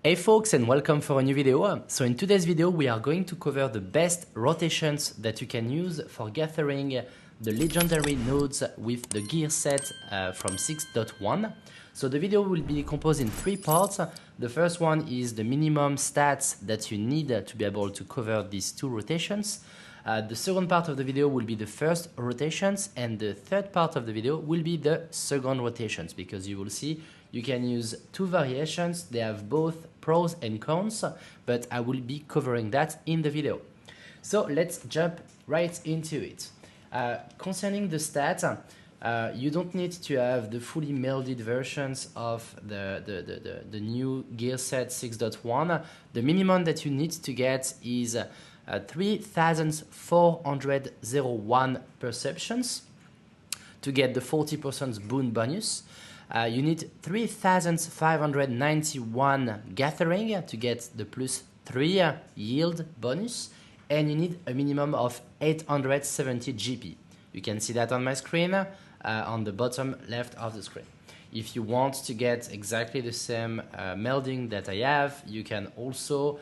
Hey folks, and welcome for a new video. So in today's video we are going to cover the best rotations that you can use for gathering the legendary nodes with the gear set from 6.1. So the video will be composed in three parts. The first one is the minimum stats that you need to be able to cover these two rotations. The second part of the video will be the first rotations, and the third part of the video will be the second rotations, because you will see you can use two variations. They have both pros and cons, but I will be covering that in the video. So let's jump right into it. Concerning the stats, you don't need to have the fully melded versions of the new gear set 6.1. The minimum that you need to get is 3,401 perceptions to get the 40% boon bonus. You need 3,591 gathering to get the +3 yield bonus, and you need a minimum of 870 GP. You can see that on my screen on the bottom left of the screen. If you want to get exactly the same melding that I have, you can also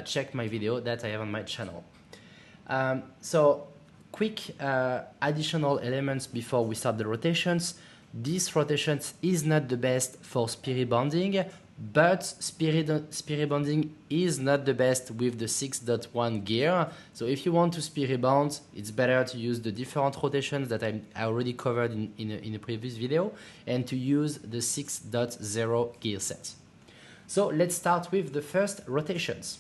check my video that I have on my channel. So quick additional elements before we start the rotations. This rotation is not the best for spirit bonding, but spirit bonding is not the best with the 6.1 gear. So if you want to spirit bond, it's better to use the different rotations that I already covered in a previous video, and to use the 6.0 gear set. So let's start with the first rotations.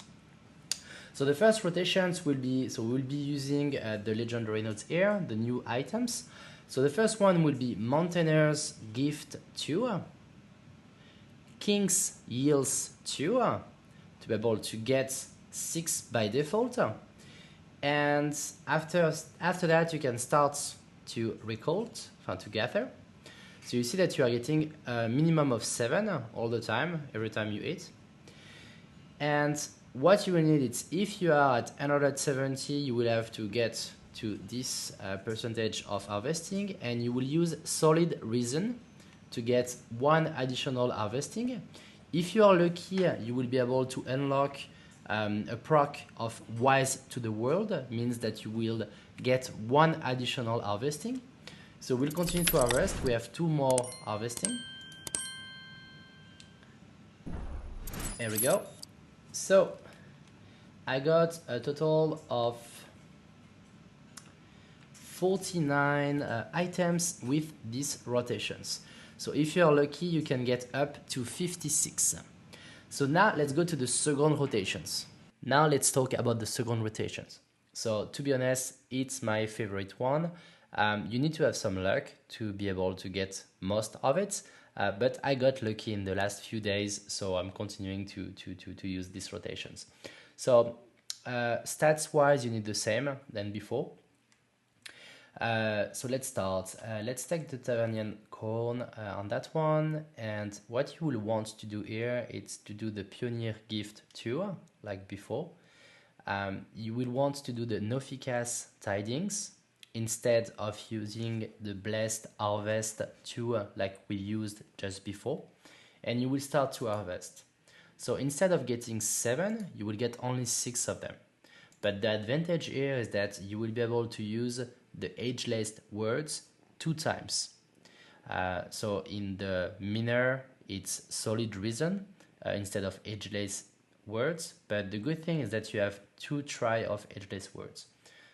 So the first rotations will be, we'll be using the legendary nodes here, the new items. So the first one will be Mountaineer's Gift 2, King's Yields 2, to be able to get 6 by default. And after that you can start to recult, to gather. So you see that you are getting a minimum of 7 all the time, every time you hit. And what you will need is, if you are at 170, you will have to get to this percentage of harvesting, and you will use solid reason to get 1 additional harvesting. If you are lucky, you will be able to unlock a proc of Wise to the World, means that you will get 1 additional harvesting. So we'll continue to harvest. We have 2 more harvesting. There we go. So I got a total of 49 items with these rotations. So if you're lucky, you can get up to 56. So now let's go to the second rotations. Now let's talk about the second rotations. So to be honest, it's my favorite one. You need to have some luck to be able to get most of it, but I got lucky in the last few days, so I'm continuing to use these rotations. So stats wise, you need the same than before. So let's start. Let's take the Tavernian Corn on that one, and what you will want to do here is to do the Pioneer Gift 2, like before. You will want to do the Noficas Tidings instead of using the Blessed Harvest 2 like we used just before, and you will start to harvest. So instead of getting 7, you will get only 6 of them. But the advantage here is that you will be able to use the ageless words 2 times. So in the miner, it's solid reason instead of ageless words. But the good thing is that you have 2 try of ageless words.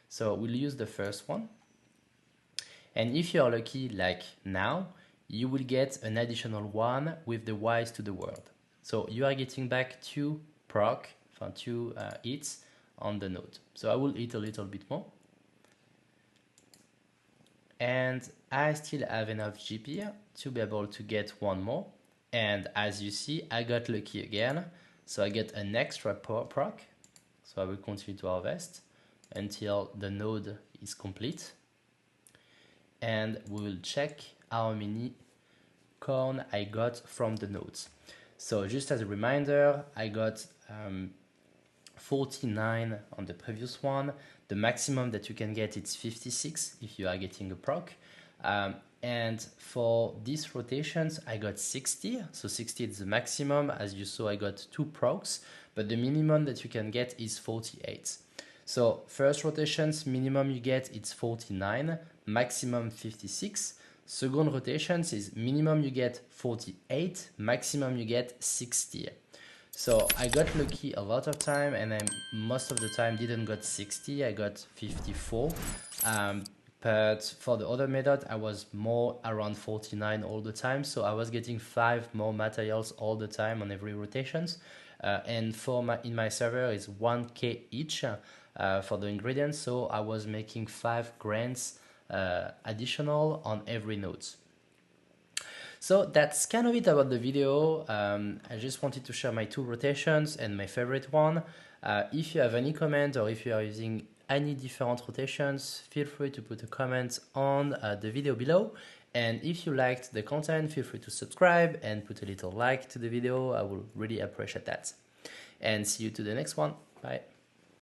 So we'll use the first one. And if you are lucky, like now, you will get an additional 1 with the Wise to the World. So you are getting back 2 proc, 2 hits on the node. So I will hit a little bit more. And I still have enough GP to be able to get 1 more. And as you see, I got lucky again. So I get an extra proc. So I will continue to harvest until the node is complete. And we will check how many corn I got from the nodes. So just as a reminder, I got 49 on the previous one. The maximum that you can get is 56 if you are getting a proc. And for these rotations, I got 60. So 60 is the maximum. As you saw, I got 2 procs, but the minimum that you can get is 48. So first rotations, minimum you get it's 49, maximum 56. Second rotations is minimum you get 48, maximum you get 60. So I got lucky a lot of time, and I most of the time didn't got 60, I got 54. But for the other method, I was more around 49 all the time. So I was getting 5 more materials all the time on every rotations. And for in my server is 1K each for the ingredients. So I was making 5 grams additional on every node. So that's kind of it about the video. I just wanted to share my 2 rotations and my favorite one. If you have any comment or if you are using any different rotations, feel free to put a comment on the video below. And if you liked the content, feel free to subscribe and put a little like to the video. I will really appreciate that. And see you to the next one. Bye.